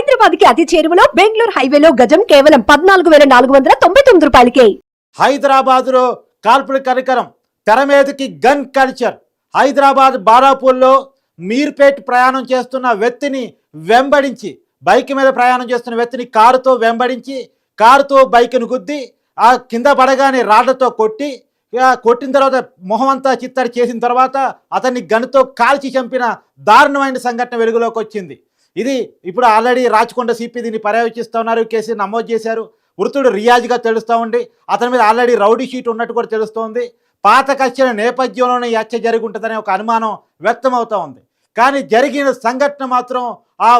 హైదరాబాద్ కి అతి చేరువలో బెంగళూరు హైవేలో గజం కేవలం 14,499 రూపాయలకే. హైదరాబాదులో కాల్పుల కనికరం, తెర మీదకి గన్ కల్చర్. హైదరాబాద్ బాలాపూర్లో మీర్పేట్ ప్రయాణం చేస్తున్న వ్యక్తిని వెంబడించి, బైక్ మీద ప్రయాణం చేస్తున్న వ్యక్తిని కారుతో వెంబడించి, కారుతో బైక్ను గుద్ది ఆ కింద పడగానే రాళ్లతో కొట్టి, కొట్టిన తర్వాత మొహం అంతా చిత్తడి చేసిన తర్వాత అతన్ని గన్తో కాల్చి చంపిన దారుణమైన సంఘటన వెలుగులోకి వచ్చింది. ఇది ఇప్పుడు ఆల్రెడీ రాచకొండ సిపి దీన్ని పర్యవేక్షిస్తూ ఉన్నారు, కేసు నమోదు చేశారు. మృతుడు రియాజ్గా తెలుస్తూ ఉంది. అతని మీద ఆల్రెడీ రౌడీ షీట్ ఉన్నట్టు కూడా తెలుస్తోంది. పాత కక్షల నేపథ్యంలోనే ఈ హత్య జరిగి ఉంటుందనే ఒక అనుమానం వ్యక్తమవుతూ ఉంది. కానీ జరిగిన సంఘటన మాత్రం ఆ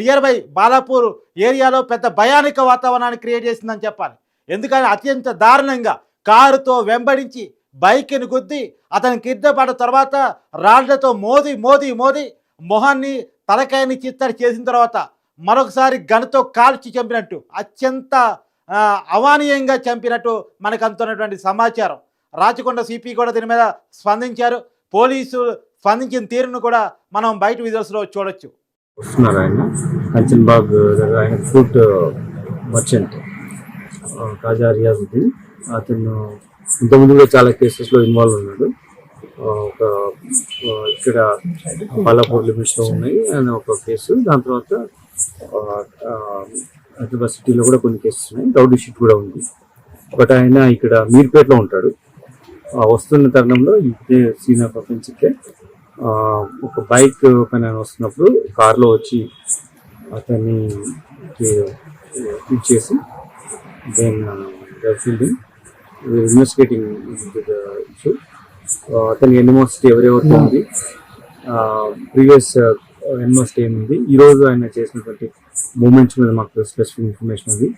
నియర్ బై బాలాపూర్ ఏరియాలో పెద్ద భయానక వాతావరణాన్ని క్రియేట్ చేసిందని చెప్పాలి. ఎందుకంటే అత్యంత దారుణంగా కారుతో వెంబడించి బైక్ని గుద్ది అతని కింద పడ్డ తర్వాత రాళ్లతో మోది మోది మోది మొహాన్ని తలకాయని చిత్తడి చేసిన తర్వాత మరొకసారి గన్తో కాల్చి చంపినట్టు, అత్యంత అవానీయంగా చంపినట్టు మనకు అందుతున్నటువంటి సమాచారం. రాచకొండ సిపి కూడా దీని మీద స్పందించారు. పోలీసులు స్పందించిన తీరును కూడా మనం బయట విజువల్స్లో చూడొచ్చు. వస్తున్నారు ఆయన కంచన్బాగ్ దగ్గర, ఆయన ఫ్రూట్ మర్చెంట్ కాజా రియాజుద్దీన్. అతను ఇంతకుముందు కూడా చాలా కేసెస్లో ఇన్వాల్వ్ ఉన్నాడు. ఒక ఇక్కడ బాలాపూర్ లిమిట్స్లో ఉన్నాయి ఆయన ఒక కేసు. దాని తర్వాత హైదరాబాద్ సిటీలో కూడా కొన్ని కేసెస్ ఉన్నాయి, రౌడీ షీట్ కూడా ఉంది. బట్ ఆయన ఇక్కడ మీర్పేట్లో ఉంటాడు. వస్తున్న తరుణంలో ఇదే సీన్ ఆఫ్ అఫెన్స్ ఇట్లే ఒక బైక్ పైన వస్తున్నప్పుడు కార్లో వచ్చి అతన్ని హిట్ చేసి దెన్ ఫీల్డింగ్ ఇన్వెస్టిగేటింగ్ ఇష్యూ. అతని ఎనిమోసిటీ ఎవరెవరితో ఉంది, ప్రీవియస్ ఎనిమోసిటీ ఏముంది, ఈరోజు ఆయన చేసినటువంటి మూమెంట్స్ మీద మాకు స్పెసిఫిక్ ఇన్ఫర్మేషన్ ఉంది.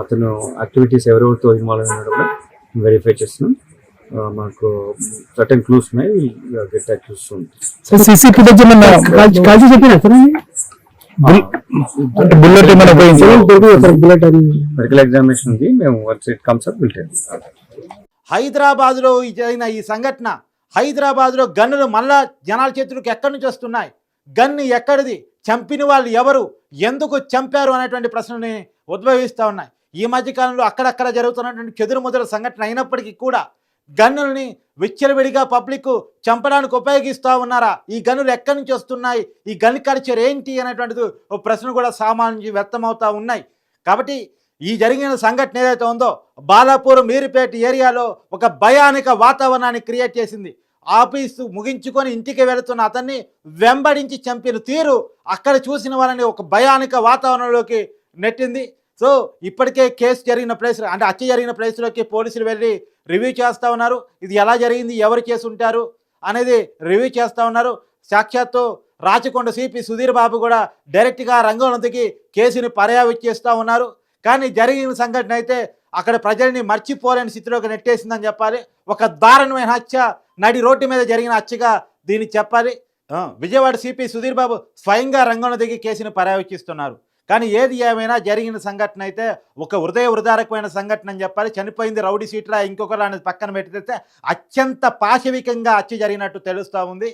అతను యాక్టివిటీస్ ఎవరెవరితో ఇన్వాల్వ్ అయినాడో కూడా వెరిఫై చేస్తున్నాం. మాకు సర్టెన్ క్లూస్ ఉన్నాయి, get that clues soon. Medical examination ఉంది, మేము once it comes up will tell. హైదరాబాద్లో జరిగిన ఈ సంఘటన, హైదరాబాద్లో గన్నులు మళ్ళా జనాల చేతులకు ఎక్కడి నుంచి వస్తున్నాయి, గన్ను ఎక్కడిది, చంపిన వాళ్ళు ఎవరు, ఎందుకు చంపారు అనేటువంటి ప్రశ్నని ఉద్భవిస్తూ ఉన్నాయి. ఈ మధ్యకాలంలో అక్కడక్కడ జరుగుతున్నటువంటి చెదురుముదురు సంఘటన అయినప్పటికీ కూడా గన్నుల్ని విచ్చలవిడిగా పబ్లిక్ చంపడానికి ఉపయోగిస్తూ ఉన్నారా, ఈ గన్నులు ఎక్కడి నుంచి వస్తున్నాయి, ఈ గన్ కల్చర్ ఏంటి అనేటువంటిది ఒక ప్రశ్న కూడా సామాన్య వ్యక్తమవుతూ ఉన్నాయి. కాబట్టి ఈ జరిగిన సంఘటన ఏదైతే ఉందో బాలాపూర్ మీరుపేట ఏరియాలో ఒక భయానక వాతావరణాన్ని క్రియేట్ చేసింది. ఆఫీసు ముగించుకొని ఇంటికి వెళుతున్న అతన్ని వెంబడించి చంపిన తీరు అక్కడ చూసిన వాళ్ళని ఒక భయానక వాతావరణంలోకి నెట్టింది. సో ఇప్పటికే కేసు జరిగిన ప్లేస్, అంటే హత్య జరిగిన ప్లేస్లోకి పోలీసులు వెళ్ళి రివ్యూ చేస్తూ ఉన్నారు. ఇది ఎలా జరిగింది, ఎవరు చేసి ఉంటారు అనేది రివ్యూ చేస్తూ ఉన్నారు. సాక్షాత్తు రాచకొండ సిపి సుధీర్ బాబు కూడా డైరెక్ట్గా రంగంలో దిగి కేసుని పర్యవేక్షిస్తూ ఉన్నారు. కానీ జరిగిన సంఘటన అయితే అక్కడ ప్రజల్ని మర్చిపోలేని స్థితిలోకి నెట్టేసిందని చెప్పాలి. ఒక దారుణమైన హత్య, నడి రోడ్డు మీద జరిగిన హత్యగా దీన్ని చెప్పాలి. విజయవాడ సిపి సుధీర్ బాబు స్వయంగా రంగంలో దిగి కేసుని పర్యవేక్షిస్తున్నారు. కానీ ఏది ఏమైనా జరిగిన సంఘటన అయితే ఒక హృదయవృదారకమైన సంఘటన అని చెప్పాలి. చనిపోయింది రౌడీ సీట్లా ఇంకొకరు అనేది పక్కన పెట్టితే అత్యంత పాశవికంగా హత్య జరిగినట్టు తెలుస్తూ ఉంది.